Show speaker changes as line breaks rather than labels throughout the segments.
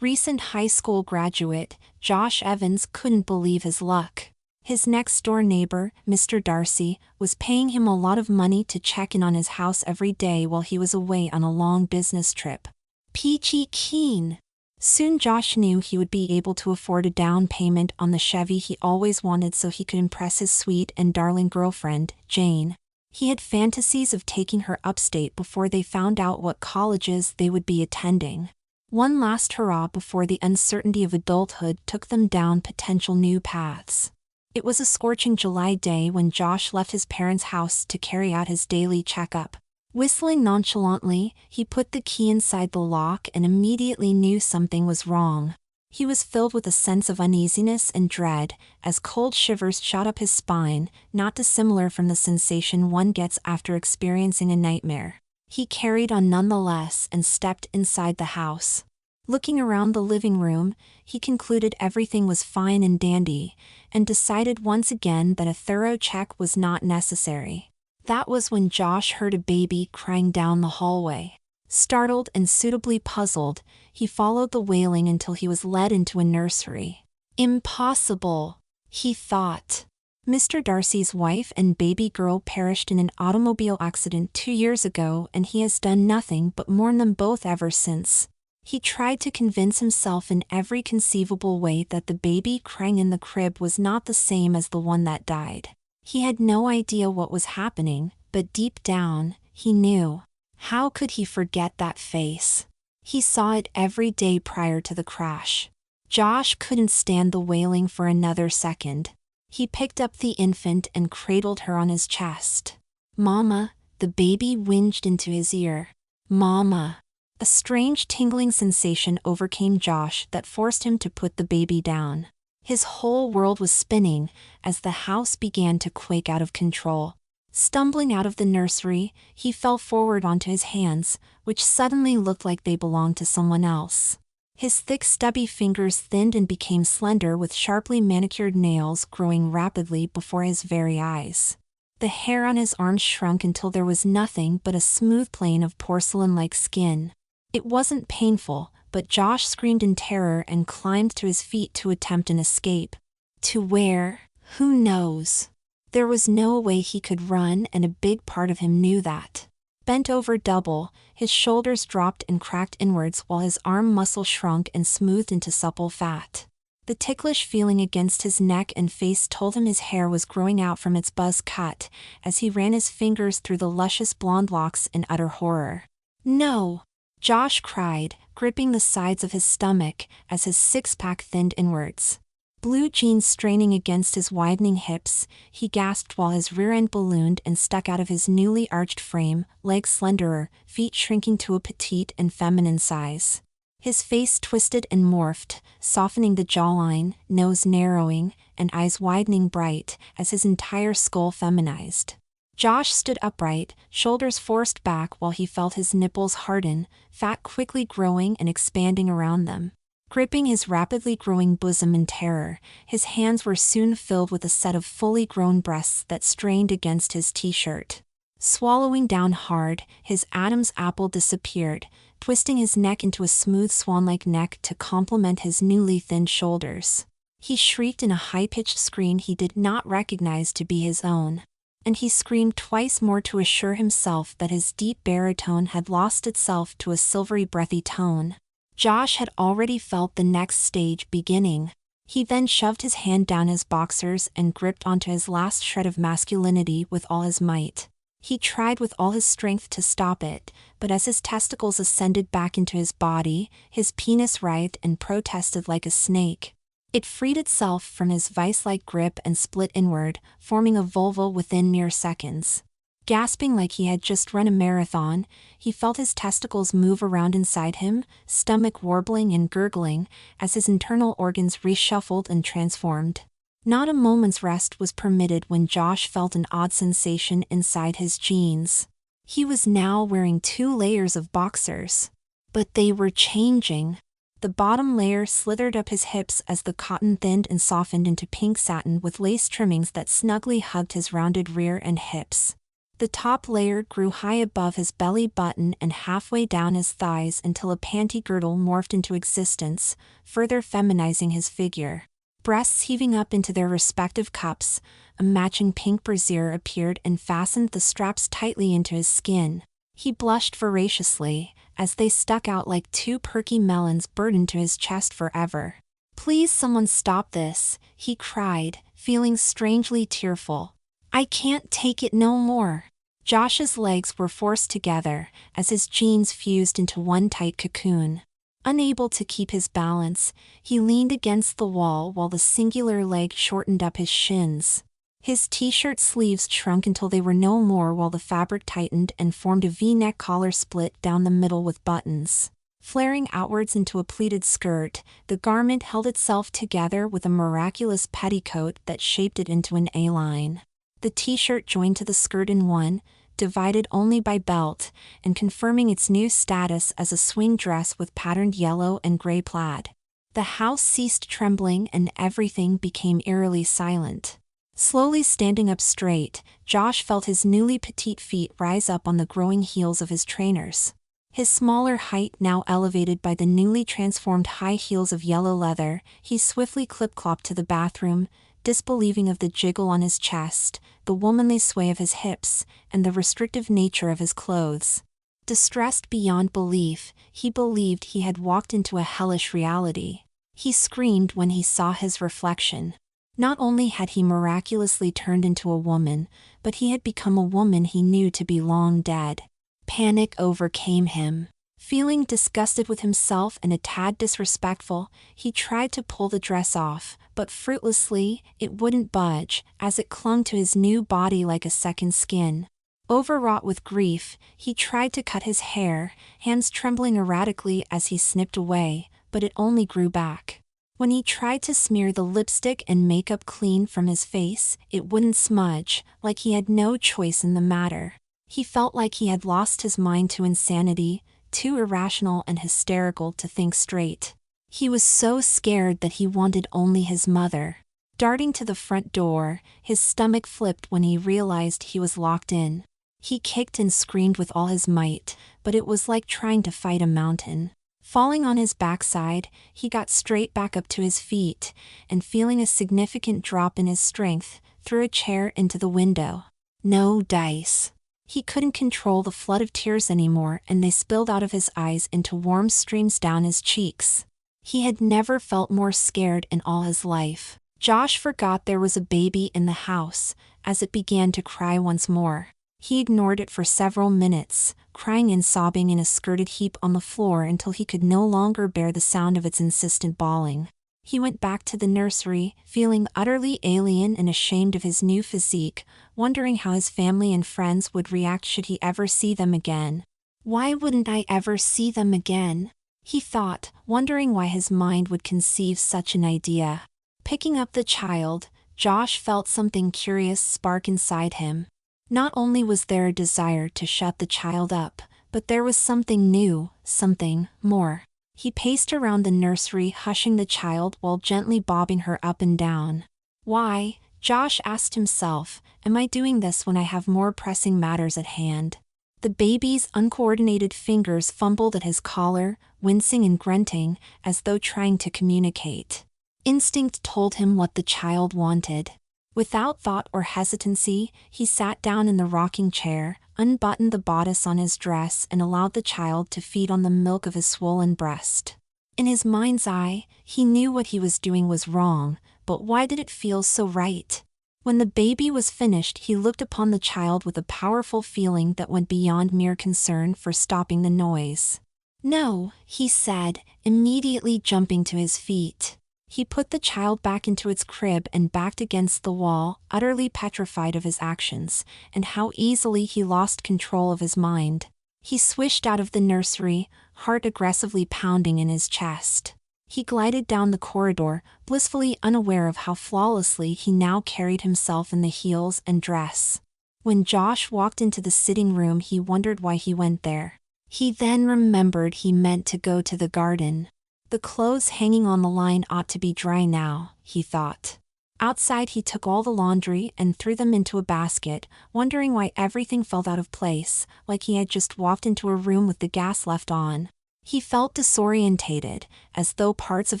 Recent high school graduate, Josh Evans couldn't believe his luck. His next-door neighbor, Mr. Darcy, was paying him a lot of money to check in on his house every day while he was away on a long business trip. Peachy keen. Soon Josh knew he would be able to afford a down payment on the Chevy he always wanted so he could impress his sweet and darling girlfriend, Jane. He had fantasies of taking her upstate before they found out what colleges they would be attending. One last hurrah before the uncertainty of adulthood took them down potential new paths. It was a scorching July day when Josh left his parents' house to carry out his daily checkup. Whistling nonchalantly, he put the key inside the lock and immediately knew something was wrong. He was filled with a sense of uneasiness and dread, as cold shivers shot up his spine, not dissimilar from the sensation one gets after experiencing a nightmare. He carried on nonetheless and stepped inside the house. Looking around the living room, he concluded everything was fine and dandy, and decided once again that a thorough check was not necessary. That was when Josh heard a baby crying down the hallway. Startled and suitably puzzled, he followed the wailing until he was led into a nursery. Impossible, he thought. Mr. Darcy's wife and baby girl perished in an automobile accident 2 years ago, and he has done nothing but mourn them both ever since. He tried to convince himself in every conceivable way that the baby crying in the crib was not the same as the one that died. He had no idea what was happening, but deep down, he knew. How could he forget that face? He saw it every day prior to the crash. Josh couldn't stand the wailing for another second. He picked up the infant and cradled her on his chest. "Mama," the baby whinged into his ear. "Mama." A strange tingling sensation overcame Josh that forced him to put the baby down. His whole world was spinning as the house began to quake out of control. Stumbling out of the nursery, he fell forward onto his hands, which suddenly looked like they belonged to someone else. His thick stubby fingers thinned and became slender with sharply manicured nails growing rapidly before his very eyes. The hair on his arms shrunk until there was nothing but a smooth plane of porcelain-like skin. It wasn't painful, but Josh screamed in terror and climbed to his feet to attempt an escape. To where? Who knows? There was no way he could run, and a big part of him knew that. Bent over double, his shoulders dropped and cracked inwards while his arm muscle shrunk and smoothed into supple fat. The ticklish feeling against his neck and face told him his hair was growing out from its buzz cut, as he ran his fingers through the luscious blonde locks in utter horror. "No!" Josh cried, gripping the sides of his stomach as his six-pack thinned inwards. Blue jeans straining against his widening hips, he gasped while his rear end ballooned and stuck out of his newly arched frame, legs slenderer, feet shrinking to a petite and feminine size. His face twisted and morphed, softening the jawline, nose narrowing, and eyes widening bright as his entire skull feminized. Josh stood upright, shoulders forced back while he felt his nipples harden, fat quickly growing and expanding around them. Gripping his rapidly growing bosom in terror, his hands were soon filled with a set of fully grown breasts that strained against his t-shirt. Swallowing down hard, his Adam's apple disappeared, twisting his neck into a smooth swan-like neck to complement his newly thinned shoulders. He shrieked in a high-pitched scream he did not recognize to be his own. And he screamed twice more to assure himself that his deep baritone had lost itself to a silvery breathy tone. Josh had already felt the next stage beginning. He then shoved his hand down his boxers and gripped onto his last shred of masculinity with all his might. He tried with all his strength to stop it, but as his testicles ascended back into his body, his penis writhed and protested like a snake. It freed itself from his vice-like grip and split inward, forming a vulva within mere seconds. Gasping like he had just run a marathon, he felt his testicles move around inside him, stomach warbling and gurgling, as his internal organs reshuffled and transformed. Not a moment's rest was permitted when Josh felt an odd sensation inside his jeans. He was now wearing 2 layers of boxers. But they were changing. The bottom layer slithered up his hips as the cotton thinned and softened into pink satin with lace trimmings that snugly hugged his rounded rear and hips. The top layer grew high above his belly button and halfway down his thighs until a panty girdle morphed into existence, further feminizing his figure. Breasts heaving up into their respective cups, a matching pink brassiere appeared and fastened the straps tightly into his skin. He blushed voraciously, as they stuck out like two perky melons burdened to his chest forever. "Please someone stop this," he cried, feeling strangely tearful. "I can't take it no more." Josh's legs were forced together, as his jeans fused into one tight cocoon. Unable to keep his balance, he leaned against the wall while the singular leg shortened up his shins. His t-shirt sleeves shrunk until they were no more while the fabric tightened and formed a V-neck collar split down the middle with buttons. Flaring outwards into a pleated skirt, the garment held itself together with a miraculous petticoat that shaped it into an A-line. The t-shirt joined to the skirt in one, divided only by belt, and confirming its new status as a swing dress with patterned yellow and gray plaid. The house ceased trembling and everything became eerily silent. Slowly standing up straight, Josh felt his newly petite feet rise up on the growing heels of his trainers. His smaller height now elevated by the newly transformed high heels of yellow leather, he swiftly clip-clopped to the bathroom, disbelieving of the jiggle on his chest, the womanly sway of his hips, and the restrictive nature of his clothes. Distressed beyond belief, he believed he had walked into a hellish reality. He screamed when he saw his reflection. Not only had he miraculously turned into a woman, but he had become a woman he knew to be long dead. Panic overcame him. Feeling disgusted with himself and a tad disrespectful, he tried to pull the dress off, but fruitlessly, it wouldn't budge, as it clung to his new body like a second skin. Overwrought with grief, he tried to cut his hair, hands trembling erratically as he snipped away, but it only grew back. When he tried to smear the lipstick and makeup clean from his face, it wouldn't smudge, like he had no choice in the matter. He felt like he had lost his mind to insanity, too irrational and hysterical to think straight. He was so scared that he wanted only his mother. Darting to the front door, his stomach flipped when he realized he was locked in. He kicked and screamed with all his might, but it was like trying to fight a mountain. Falling on his backside, he got straight back up to his feet, and feeling a significant drop in his strength, threw a chair into the window. No dice. He couldn't control the flood of tears anymore, and they spilled out of his eyes into warm streams down his cheeks. He had never felt more scared in all his life. Josh forgot there was a baby in the house, as it began to cry once more. He ignored it for several minutes, crying and sobbing in a skirted heap on the floor until he could no longer bear the sound of its insistent bawling. He went back to the nursery, feeling utterly alien and ashamed of his new physique, wondering how his family and friends would react should he ever see them again. "Why wouldn't I ever see them again?" he thought, wondering why his mind would conceive such an idea. Picking up the child, Josh felt something curious spark inside him. Not only was there a desire to shut the child up, but there was something new, something more. He paced around the nursery, hushing the child while gently bobbing her up and down. Why, Josh asked himself, am I doing this when I have more pressing matters at hand? The baby's uncoordinated fingers fumbled at his collar, wincing and grunting, as though trying to communicate. Instinct told him what the child wanted. Without thought or hesitancy, he sat down in the rocking chair, unbuttoned the bodice on his dress and allowed the child to feed on the milk of his swollen breast. In his mind's eye, he knew what he was doing was wrong, but why did it feel so right? When the baby was finished, he looked upon the child with a powerful feeling that went beyond mere concern for stopping the noise. "No," he said, immediately jumping to his feet. He put the child back into its crib and backed against the wall, utterly petrified of his actions, and how easily he lost control of his mind. He swished out of the nursery, heart aggressively pounding in his chest. He glided down the corridor, blissfully unaware of how flawlessly he now carried himself in the heels and dress. When Josh walked into the sitting room, he wondered why he went there. He then remembered he meant to go to the garden. The clothes hanging on the line ought to be dry now, he thought. Outside, he took all the laundry and threw them into a basket, wondering why everything felt out of place, like he had just walked into a room with the gas left on. He felt disorientated, as though parts of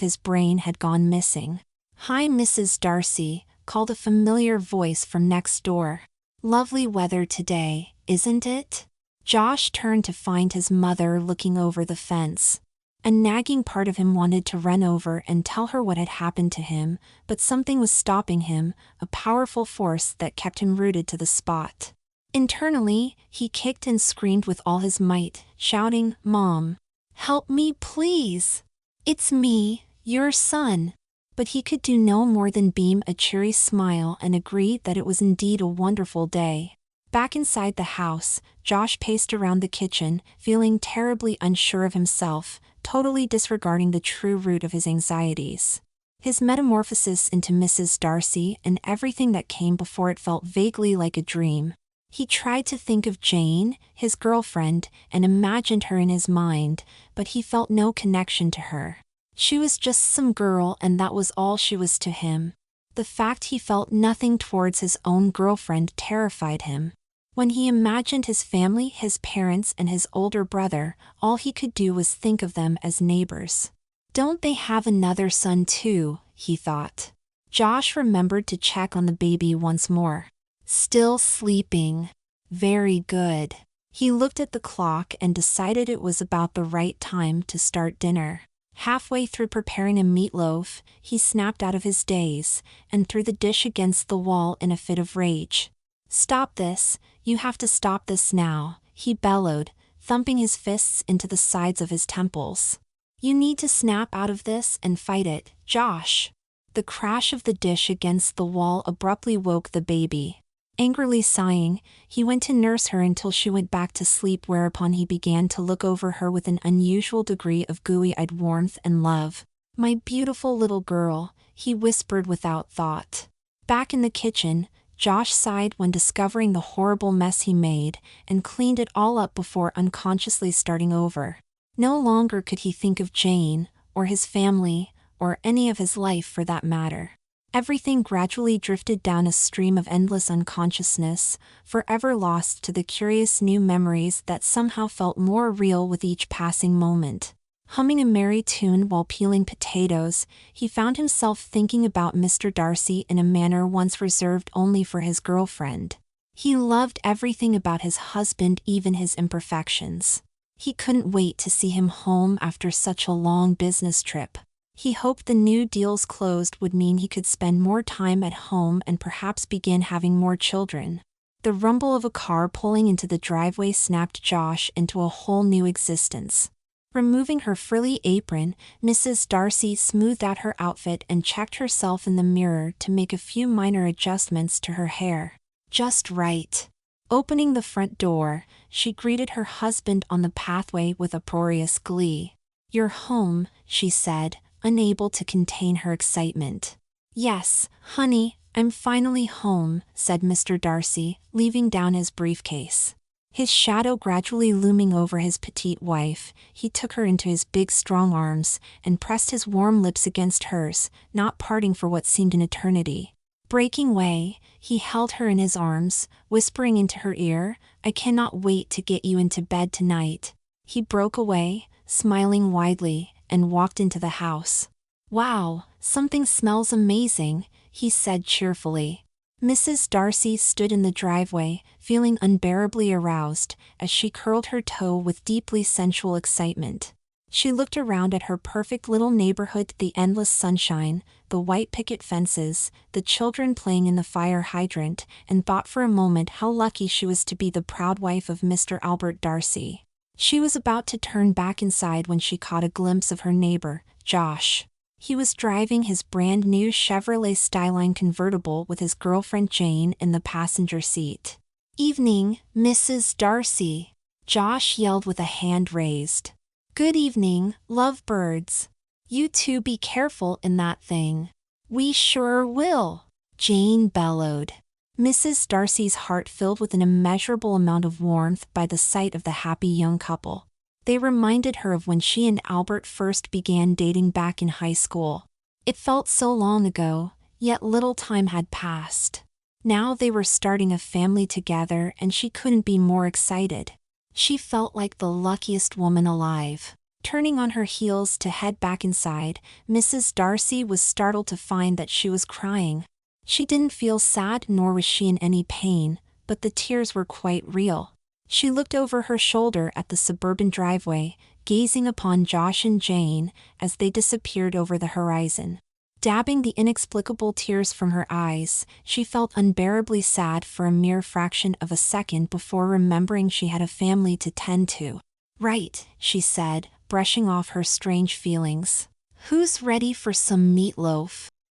his brain had gone missing. "Hi, Mrs. Darcy," called a familiar voice from next door. "Lovely weather today, isn't it?" Josh turned to find his mother looking over the fence. A nagging part of him wanted to run over and tell her what had happened to him, but something was stopping him, a powerful force that kept him rooted to the spot. Internally, he kicked and screamed with all his might, shouting, "Mom! Help me, please! It's me, your son!" But he could do no more than beam a cheery smile and agree that it was indeed a wonderful day. Back inside the house, Josh paced around the kitchen, feeling terribly unsure of himself, totally disregarding the true root of his anxieties. His metamorphosis into Mrs. Darcy and everything that came before it felt vaguely like a dream. He tried to think of Jane, his girlfriend, and imagined her in his mind, but he felt no connection to her. She was just some girl, and that was all she was to him. The fact he felt nothing towards his own girlfriend terrified him. When he imagined his family, his parents, and his older brother, all he could do was think of them as neighbors. "Don't they have another son too?" he thought. Josh remembered to check on the baby once more. Still sleeping. Very good. He looked at the clock and decided it was about the right time to start dinner. Halfway through preparing a meatloaf, he snapped out of his daze and threw the dish against the wall in a fit of rage. "Stop this, you have to stop this now," he bellowed, thumping his fists into the sides of his temples. "You need to snap out of this and fight it, Josh." The crash of the dish against the wall abruptly woke the baby. Angrily sighing, he went to nurse her until she went back to sleep, whereupon he began to look over her with an unusual degree of gooey-eyed warmth and love. "My beautiful little girl," he whispered without thought. Back in the kitchen, Josh sighed when discovering the horrible mess he made, and cleaned it all up before unconsciously starting over. No longer could he think of Jane, or his family, or any of his life for that matter. Everything gradually drifted down a stream of endless unconsciousness, forever lost to the curious new memories that somehow felt more real with each passing moment. Humming a merry tune while peeling potatoes, he found himself thinking about Mr. Darcy in a manner once reserved only for his girlfriend. He loved everything about his husband, even his imperfections. He couldn't wait to see him home after such a long business trip. He hoped the new deals closed would mean he could spend more time at home and perhaps begin having more children. The rumble of a car pulling into the driveway snapped Josh into a whole new existence. Removing her frilly apron, Mrs. Darcy smoothed out her outfit and checked herself in the mirror to make a few minor adjustments to her hair. Just right. Opening the front door, she greeted her husband on the pathway with uproarious glee. "You're home," she said, unable to contain her excitement. "Yes, honey, I'm finally home," said Mr. Darcy, leaving down his briefcase. His shadow gradually looming over his petite wife, he took her into his big strong arms and pressed his warm lips against hers, not parting for what seemed an eternity. Breaking away, he held her in his arms, whispering into her ear, "I cannot wait to get you into bed tonight." He broke away, smiling widely, and walked into the house. "Wow, something smells amazing," he said cheerfully. Mrs. Darcy stood in the driveway, feeling unbearably aroused, as she curled her toe with deeply sensual excitement. She looked around at her perfect little neighborhood, the endless sunshine, the white picket fences, the children playing in the fire hydrant, and thought for a moment how lucky she was to be the proud wife of Mr. Albert Darcy. She was about to turn back inside when she caught a glimpse of her neighbor, Josh. He was driving his brand-new Chevrolet Skyline convertible with his girlfriend Jane in the passenger seat. "Evening, Mrs. Darcy," Josh yelled with a hand raised. "Good evening, lovebirds. You two be careful in that thing." "We sure will," Jane bellowed. Mrs. Darcy's heart filled with an immeasurable amount of warmth by the sight of the happy young couple. They reminded her of when she and Albert first began dating back in high school. It felt so long ago, Yet little time had passed. Now they were starting a family together and she couldn't be more excited. She felt like the luckiest woman alive. Turning on her heels to head back inside, Mrs. Darcy was startled to find that she was crying. She didn't feel sad nor was she in any pain, but the tears were quite real. She looked over her shoulder at the suburban driveway, gazing upon Josh and Jane as they disappeared over the horizon. Dabbing the inexplicable tears from her eyes, she felt unbearably sad for a mere fraction of a second before remembering she had a family to tend to. "Right," she said, brushing off her strange feelings. "Who's ready for some meatloaf?"